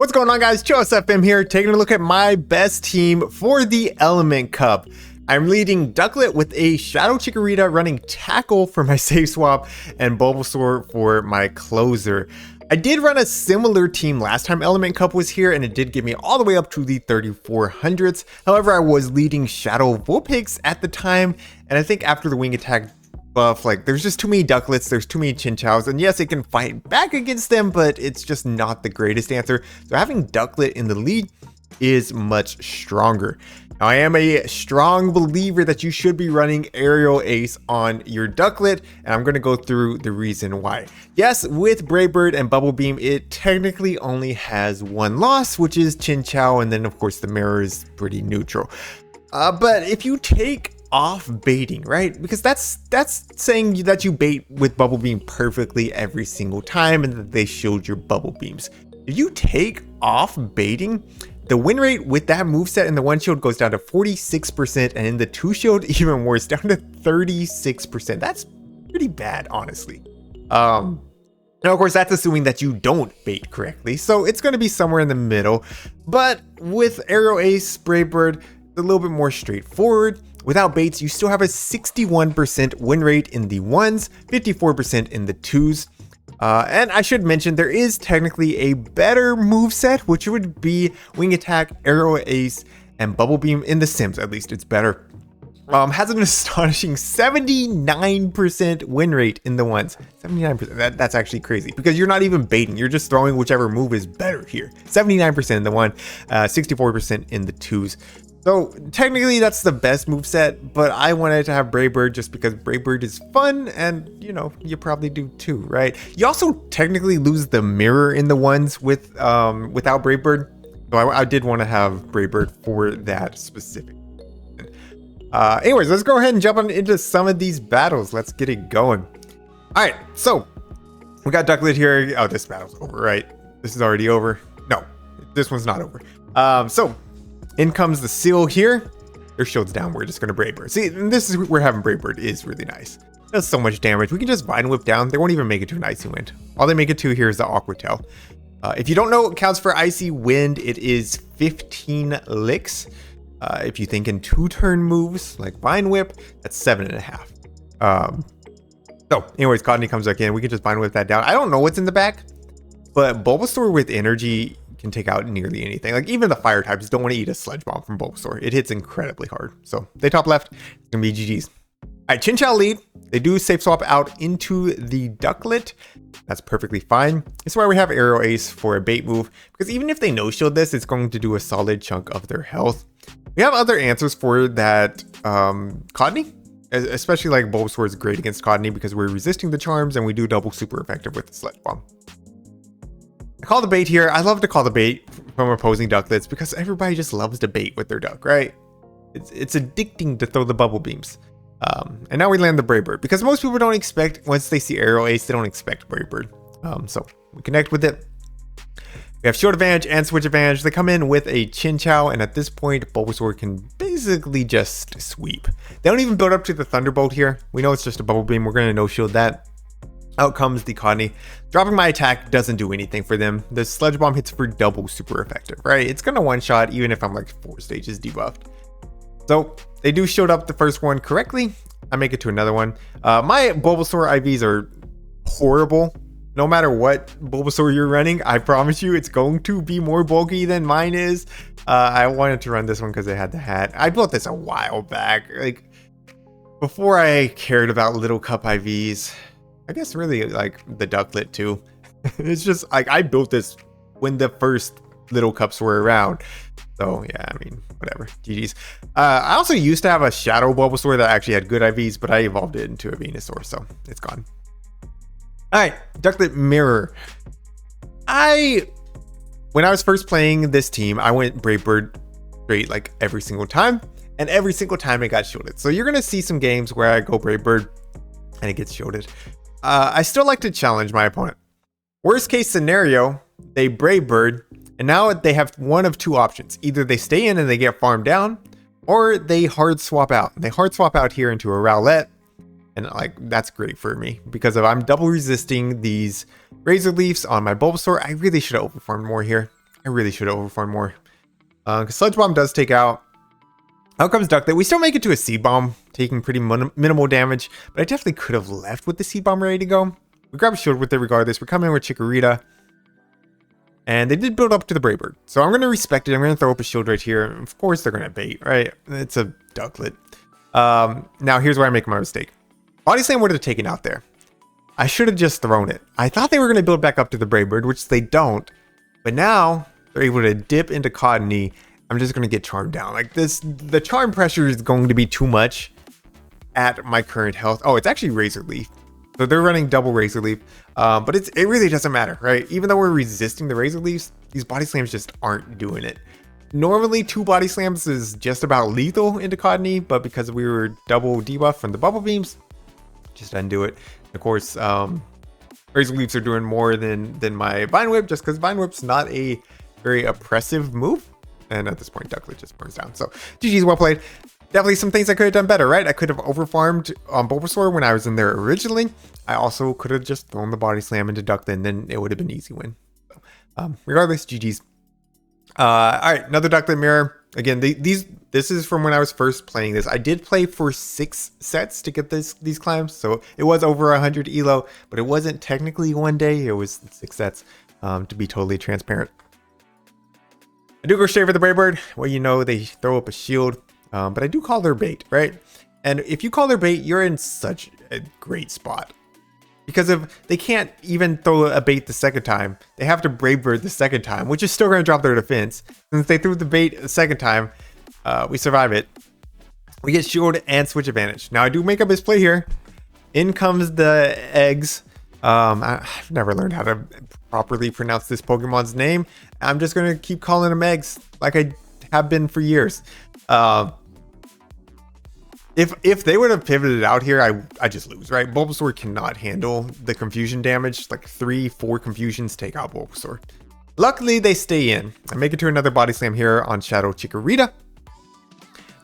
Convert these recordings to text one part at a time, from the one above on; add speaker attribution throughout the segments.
Speaker 1: What's going on, guys? FM here, taking a look at my best team for the Element Cup. I'm leading Ducklett with a Shadow Chikorita running Tackle for my safe swap and Bulbasaur for my closer. I did run a similar team last time Element Cup was here, and it did get me all the way up to the 3400s. However, I was leading Shadow Vulpix at the time, and I think after the Wing Attack buff, like, there's just too many Duckletts, there's too many Chinchows, and yes, it can fight back against them, but it's just not the greatest answer. So having Ducklett in the lead is much stronger. Now, I am a strong believer that you should be running Aerial Ace on your Ducklett, and I'm going to go through the reason why. Yes, with Brave Bird and Bubble Beam, it technically only has one loss, which is Chinchou, and then of course the mirror is pretty neutral. But if you take off baiting, right? Because that's saying that you bait with Bubble Beam perfectly every single time and that they shield your Bubble Beams. If you take off baiting, the win rate with that moveset in the one shield goes down to 46%, and in the two shield even worse, down to 36%. That's pretty bad, honestly. Now of course that's assuming that you don't bait correctly, so it's going to be somewhere in the middle. But with Aerial Ace, Brave Bird, it's a little bit more straightforward. Without baits, you still have a 61% win rate in the ones, 54% in the twos. And I should mention, there is technically a better moveset, which would be Wing Attack, Aerial Ace, and Bubble Beam in the Sims. At least it's better. Has an astonishing 79% win rate in the ones. 79%. That's actually crazy because you're not even baiting. You're just throwing whichever move is better here. 79% in the one, 64% in the twos. So technically that's the best moveset, but I wanted to have Brave Bird just because Brave Bird is fun, and you know, you probably do too, right? You also technically lose the mirror in the ones with without Brave Bird. So I did want to have Brave Bird for that specific. Anyways, let's go ahead and jump on into some of these battles. Let's get it going. All right, so we got Ducklett here. Oh, this battle's over, right? This is already over. No, this one's not over. So in comes the Seal here. Their shield's down. We're just going to Brave Bird. See, this is where having Brave Bird is really nice. It does so much damage. We can just Vine Whip down. They won't even make it to an Icy Wind. All they make it to here is the Aqua Tail. If you don't know what counts for Icy Wind, it is 15 licks. If you think in 2-turn moves like Vine Whip, that's 7.5. So anyways, Cottonee comes back in. We can just Vine Whip that down. I don't know what's in the back, but Bulbasaur with energy can take out nearly anything. Like even the fire types don't want to eat a Sludge Bomb from Bulbasaur. It hits incredibly hard. So they top left. It's gonna be GG's. All right, Chinchou lead. They do safe swap out into the Ducklett. That's perfectly fine. This is why we have Aerial Ace for a bait move, because even if they no shield this, it's going to do a solid chunk of their health. We have other answers for that Cottonee, especially like Bulbasaur is great against Cottonee because we're resisting the charms and we do double super effective with the Sludge Bomb. I call the bait here. I love to call the bait from opposing Duckletts because everybody just loves to bait with their duck, right? It's addicting to throw the Bubble Beams. And now we land the Brave Bird because most people don't expect, once they see Aerial Ace, they don't expect Brave Bird. So we connect with it. We have Shield Advantage and Switch Advantage. They come in with a Chinchou, and at this point, Bulbasaur can basically just sweep. They don't even build up to the Thunderbolt here. We know it's just a Bubble Beam. We're going to no-shield that. Out comes the Cottonee. Dropping my attack doesn't do anything for them. The Sludge Bomb hits for double super effective, right? It's going to one-shot even if I'm like 4 stages debuffed. So they do shield up the first one correctly. I make it to another one. My Bulbasaur IVs are horrible. No matter what Bulbasaur you're running, I promise you it's going to be more bulky than mine is. I wanted to run this one because it had the hat. I built this a while back, like before I cared about little cup IVs. I guess really like the Ducklett too. It's just like I built this when the first little cups were around. So yeah, I mean, whatever. GG's. I also used to have a Shadow Bulbasaur that actually had good IVs, but I evolved it into a Venusaur, so it's gone. All right, Ducklett Mirror. When I was first playing this team, I went Brave Bird straight like every single time, and every single time it got shielded. So you're gonna see some games where I go Brave Bird and it gets shielded. I still like to challenge my opponent. Worst case scenario, they Brave Bird, and now they have one of two options. Either they stay in and they get farmed down, or they hard swap out. They hard swap out here into a Rowlet, and like that's great for me because if I'm double resisting these Razor Leafs on my Bulbasaur, I really should have overfarmed more here. I really should have overfarmed more. Because Sludge Bomb does take out. Out comes Ducklett. We still make it to a Seed Bomb, taking pretty minimal damage. But I definitely could have left with the Seed Bomb ready to go. We grab a shield with it regardless. We're coming in with Chikorita. And they did build up to the Brave Bird. So I'm going to respect it. I'm going to throw up a shield right here. Of course they're going to bait, right? It's a Ducklett. Now here's where I make my mistake. Body Slam would have taken out there. I should have just thrown it. I thought they were going to build back up to the Brave Bird, which they don't. But now they're able to dip into Cottony. I'm just going to get charmed down. Like this, the charm pressure is going to be too much at my current health. Oh, it's actually Razor Leaf. So they're running double Razor Leaf. But it really doesn't matter, right? Even though we're resisting the Razor Leaves, these Body Slams just aren't doing it. Normally, 2 Body Slams is just about lethal into Cottony, but because we were double debuff from the Bubble Beams, just didn't do it. Of course, Razor Leaves are doing more than my Vine Whip, just because Vine Whip's not a very oppressive move. And at this point, Ducklett just burns down. So GG's, well played. Definitely some things I could have done better, right? I could have overfarmed on Bulbasaur when I was in there originally. I also could have just thrown the Body Slam into Ducklett, and then it would have been an easy win. So, regardless, GG's. All right, another Ducklett mirror. Again, this is from when I was first playing this. I did play for 6 sets to get these climbs, so it was over 100 elo, but it wasn't technically one day. It was 6 sets, to be totally transparent. I do go straight for the Brave Bird. Well, you know, they throw up a shield, but I do call their bait, right? And if you call their bait, you're in such a great spot. Because if they can't even throw a bait the second time, they have to Brave Bird the second time, which is still going to drop their defense. Since they threw the bait the second time, we survive it. We get shield and switch advantage. Now I do make up his play here. In comes the eggs. I've never learned how to properly pronounce this Pokemon's name. I'm just going to keep calling them eggs like I have been for years. If they would have pivoted out here, I just lose, right? Bulbasaur cannot handle the confusion damage. Like 3-4 confusions take out Bulbasaur. Luckily, they stay in. I make it to another Body Slam here on Shadow Chikorita.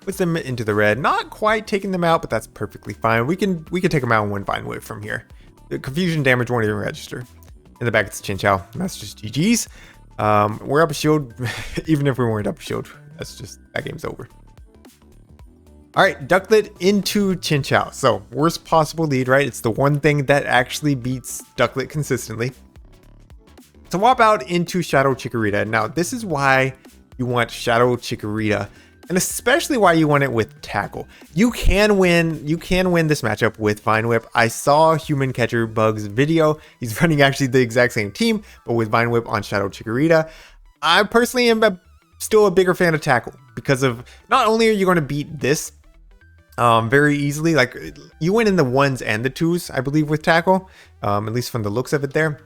Speaker 1: Puts them into the red. Not quite taking them out, but that's perfectly fine. We can take them out in one Vine Whip from here. The confusion damage won't even register. In the back, it's Chinchou. That's just GG's. We're up a shield. Even if we weren't up a shield, that game's over. All right, Ducklett into Chinchou. So worst possible lead, right? It's the one thing that actually beats Ducklett consistently. Swap out into Shadow Chikorita. Now, this is why you want Shadow Chikorita, and especially why you want it with Tackle. You can win this matchup with Vine Whip. I saw Human Catcher Bug's video. He's running actually the exact same team, but with Vine Whip on Shadow Chikorita. I personally am still a bigger fan of Tackle because of not only are you going to beat this very easily, like you win in the 1s and the 2s, I believe, with Tackle, at least from the looks of it there.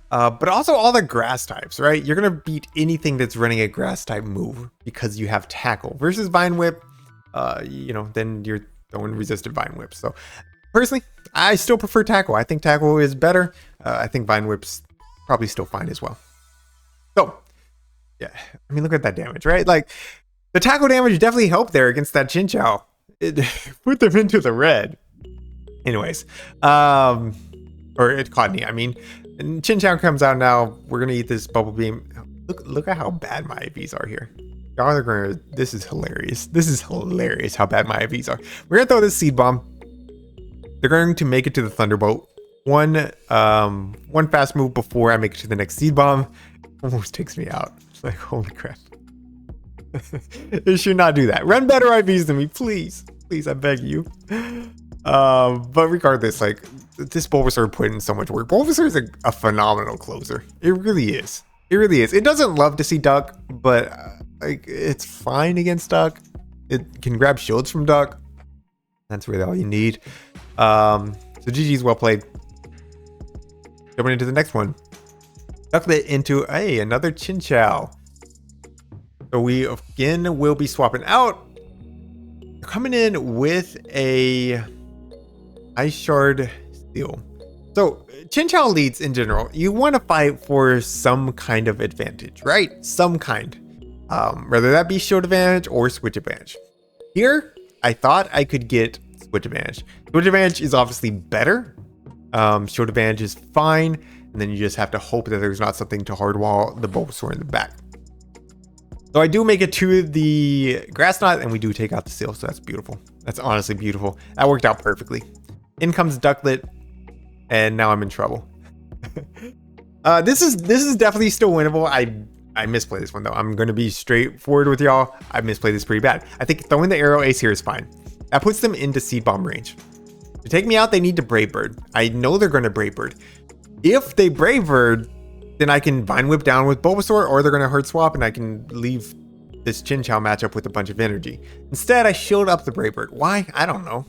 Speaker 1: But also all the grass types, right? You're going to beat anything that's running a grass type move because you have Tackle versus Vine Whip. Then you're throwing resisted Vine Whip. So personally, I still prefer Tackle. I think Tackle is better. I think Vine Whip's probably still fine as well. So yeah, I mean, look at that damage, right? Like the Tackle damage definitely helped there against that Chinchou. It put them into the red. Anyways, or it caught me, I mean. And Chinchou comes out now. We're gonna eat this Bubble Beam. Look at how bad my IVs are here. Y'all are gonna. This is hilarious. This is hilarious how bad my IVs are. We're gonna throw this Seed Bomb. They're going to make it to the Thunderbolt. One fast move before I make it to the next Seed Bomb. Almost takes me out. It's like, holy crap. It should not do that. Run better IVs than me, please. Please, I beg you. But regardless, like this Bulbasaur put in so much work. Bulbasaur is a phenomenal closer. It really is. It really is. It doesn't love to see Duck, but like it's fine against Duck. It can grab shields from Duck. That's really all you need. So GG's, well played. Jumping into the next one. Ducklett into another Chinchou. So we again will be swapping out. Coming in with a Ice Shard Steel. So Chinchou leads in general. You want to fight for some kind of advantage, right? Some kind. Whether that be shield advantage or switch advantage. Here, I thought I could get switch advantage. Switch advantage is obviously better. Shield advantage is fine. And then you just have to hope that there's not something to hardwall the Bulbasaur in the back. So I do make it to the Grass Knot, and we do take out the seal, so that's beautiful. That's honestly beautiful. That worked out perfectly. In comes Ducklett, and now I'm in trouble. This is definitely still winnable. I misplayed this one though. I'm going to be straightforward with y'all. I misplayed this pretty bad. I think throwing the Aerial Ace here is fine. That puts them into Seed Bomb range. To take me out, they need to Brave Bird. I know they're going to Brave Bird. If they Brave Bird, then I can Vine Whip down with Bulbasaur, or they're going to Hard Swap and I can leave this Chinchou matchup with a bunch of energy. Instead, I shield up the Brave Bird. Why? I don't know.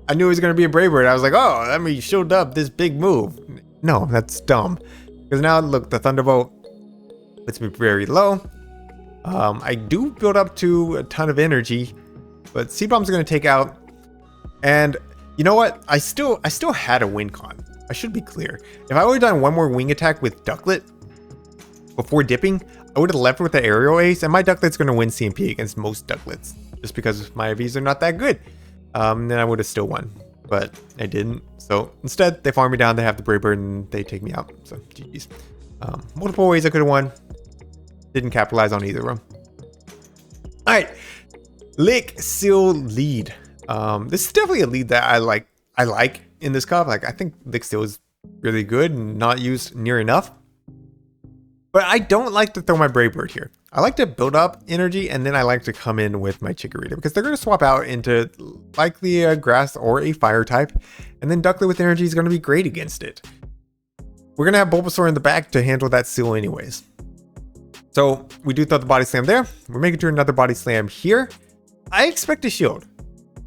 Speaker 1: I knew it was going to be a Brave Bird. I was like, oh, let me shield up this big move. No, that's dumb. Because now, look, the Thunderbolt puts me very low. I do build up to a ton of energy, but Seed Bomb's going to take out. And you know what? I still had a win con. I should be clear. If I would have done one more wing attack with Ducklett before dipping, I would have left with the Aerial Ace, and my Ducklett's going to win CMP against most Duckletts, just because my IVs are not that good. Then I would have still won, but I didn't. So instead, they farm me down, they have the Brave Bird, and they take me out. So GG's. Multiple ways I could have won. Didn't capitalize on either of them. All right, Lick Seal lead. This is definitely a lead that I like in this cup. Like, I think Lick Seal is really good and not used near enough. But I don't like to throw my Brave Bird here. I like to build up energy, and then I like to come in with my Chikorita, because they're going to swap out into likely a grass or a fire type. And then Ducklett with energy is going to be great against it. We're going to have Bulbasaur in the back to handle that seal anyways. So we do throw the Body Slam there. We're making to another Body Slam here. I expect a shield.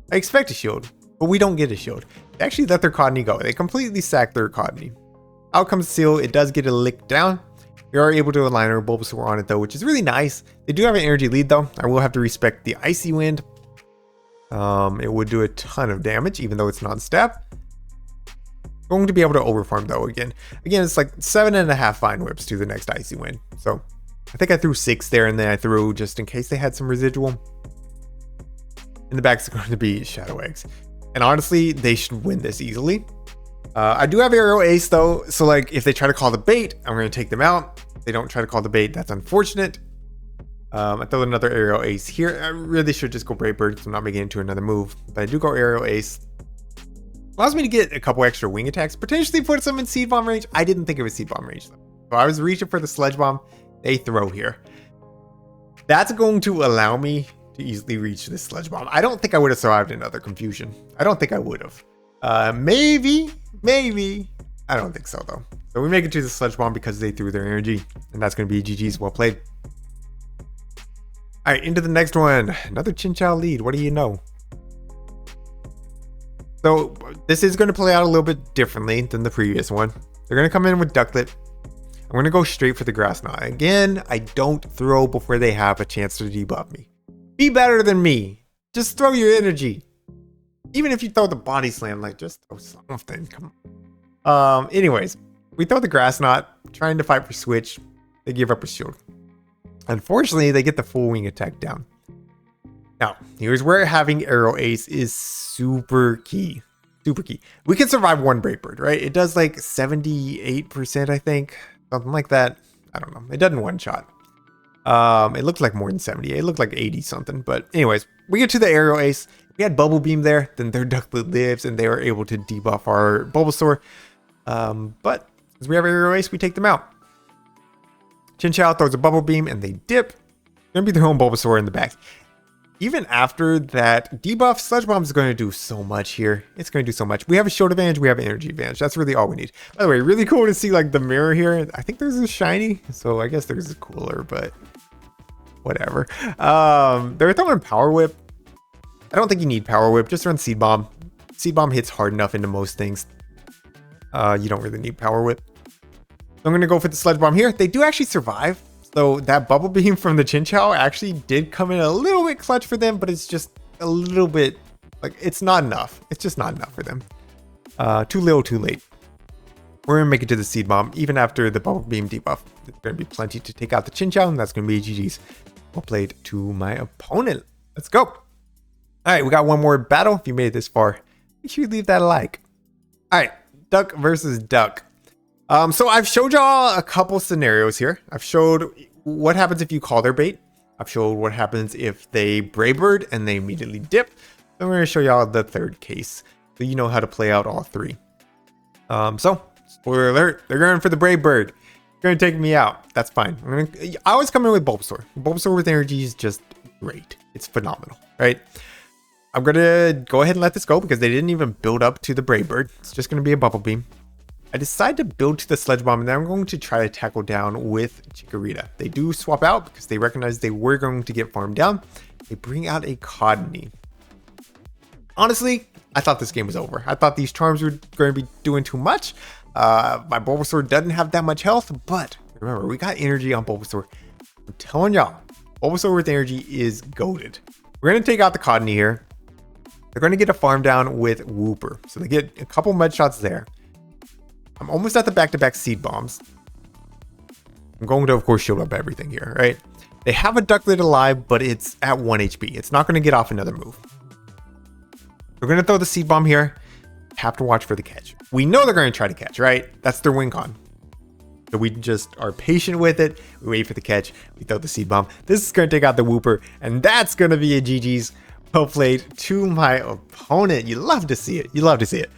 Speaker 1: But we don't get a shield. They actually let their Cottonee go. They completely sack their Cottonee. Out comes the seal. It does get a lick down. We are able to align our Bulbasaur on it though, which is really nice. They do have an energy lead though. I will have to respect the Icy Wind. It would do a ton of damage, even though it's non-step. Going to be able to overfarm though again. It's like 7.5 Vine Whips to the next Icy Wind. So I think I threw 6 there, and then I threw, just in case they had some residual. In the back is going to be Shadow Eggs. And honestly, they should win this easily. I do have Aerial Ace though, so like if they try to call the bait, I'm going to take them out. If they don't try to call the bait, that's unfortunate. I throw another Aerial Ace here. I really should just go Brave Bird because I'm not making it into another move. But I do go Aerial Ace. Allows me to get a couple extra wing attacks, potentially puts them in Seed Bomb range. I didn't think it was Seed Bomb range though. So I was reaching for the Sludge Bomb. They throw here. That's going to allow me to easily reach this Sludge Bomb. I don't think I would have survived another confusion. I don't think I would have. Maybe. I don't think so though. So we make it to the Sludge Bomb because they threw their energy, and that's going to be GG's. Well played. All right, into the next one. Another Chinchou lead. What do you know? So this is going to play out a little bit differently than the previous one. They're going to come in with Ducklett. I'm going to go straight for the Grass Knot. Again, I don't throw before they have a chance to debuff me. Be better than me. Just throw your energy. Even if you throw the Body Slam, like, just throw something. Come on. Anyways, we throw the Grass Knot, trying to fight for Switch. They give up a shield. Unfortunately, they get the full wing attack down. Now, here's where having Aerial Ace is super key. Super key. We can survive one Brave Bird, right? It does like 78%, I think. Something like that. I don't know. It doesn't one shot. It looked like more than 70. It looked like 80 something. But anyways, we get to the Aerial Ace. We had Bubble Beam there. Then their Ducklett lives, and they were able to debuff our Bulbasaur. But as we have Aerial Ace, we take them out. Chinchou throws a Bubble Beam, and they dip. Gonna be their own Bulbasaur in the back. Even after that debuff, Sludge Bomb is going to do so much here. It's going to do so much. We have a shield advantage. We have an energy advantage. That's really all we need. By the way, really cool to see like the mirror here. I think there's a shiny, so I guess there's a cooler, but whatever. They're throwing Power Whip. I don't think you need Power Whip. Just run Seed Bomb. Seed Bomb hits hard enough into most things. You don't really need Power Whip. So I'm going to go for the Sludge Bomb here. They do actually survive. So that Bubble Beam from the Chinchou actually did come in a little bit clutch for them, but it's just a little bit, like, it's not enough. It's just not enough for them. Too little, too late. We're going to make it to the Seed Bomb. Even after the Bubble Beam debuff, there's going to be plenty to take out the Chinchou, and that's going to be GG's. Well played to my opponent. Let's go. All right, we got one more battle. If you made it this far, make sure you leave that a like. All right, Duck versus Duck. So I've showed y'all a couple scenarios here. I've showed what happens if you call their bait. I've showed what happens if they Brave Bird and they immediately dip. Then we're going to show y'all the third case, so you know how to play out all three. So spoiler alert, they're going for the Brave Bird. They're going to take me out. That's fine. I always come in with Bulbasaur. Bulbasaur with energy is just great. It's phenomenal, right? I'm going to go ahead and let this go because they didn't even build up to the Brave Bird. It's just going to be a Bubble Beam. I decide to build to the Sledge Bomb, and then I'm going to try to tackle down with Chikorita. They do swap out because they recognize they were going to get farmed down. They bring out a Codney. Honestly, I thought this game was over. I thought these charms were going to be doing too much. My Bulbasaur doesn't have that much health, but remember, we got energy on Bulbasaur. I'm telling y'all, Bulbasaur with energy is goated. We're going to take out the Codney here. They're going to get a farm down with Wooper. So they get a couple mud shots there. I'm almost at the back-to-back Seed Bombs. I'm going to, of course, shield up everything here, right? They have a Ducklett alive, but it's at 1 HP. It's not going to get off another move. We're going to throw the Seed Bomb here. Have to watch for the catch. We know they're going to try to catch, right? That's their win con. So we just are patient with it. We wait for the catch. We throw the Seed Bomb. This is going to take out the Wooper, and that's going to be a GG's. Well played to my opponent. You love to see it. You love to see it.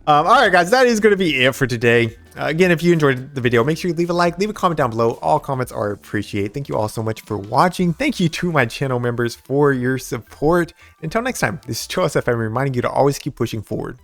Speaker 1: All right, guys, that is going to be it for today. Again, if you enjoyed the video, make sure you leave a like, leave a comment down below. All comments are appreciated. Thank you all so much for watching. Thank you to my channel members for your support. Until next time, this is Joseph. I'm reminding you to always keep pushing forward.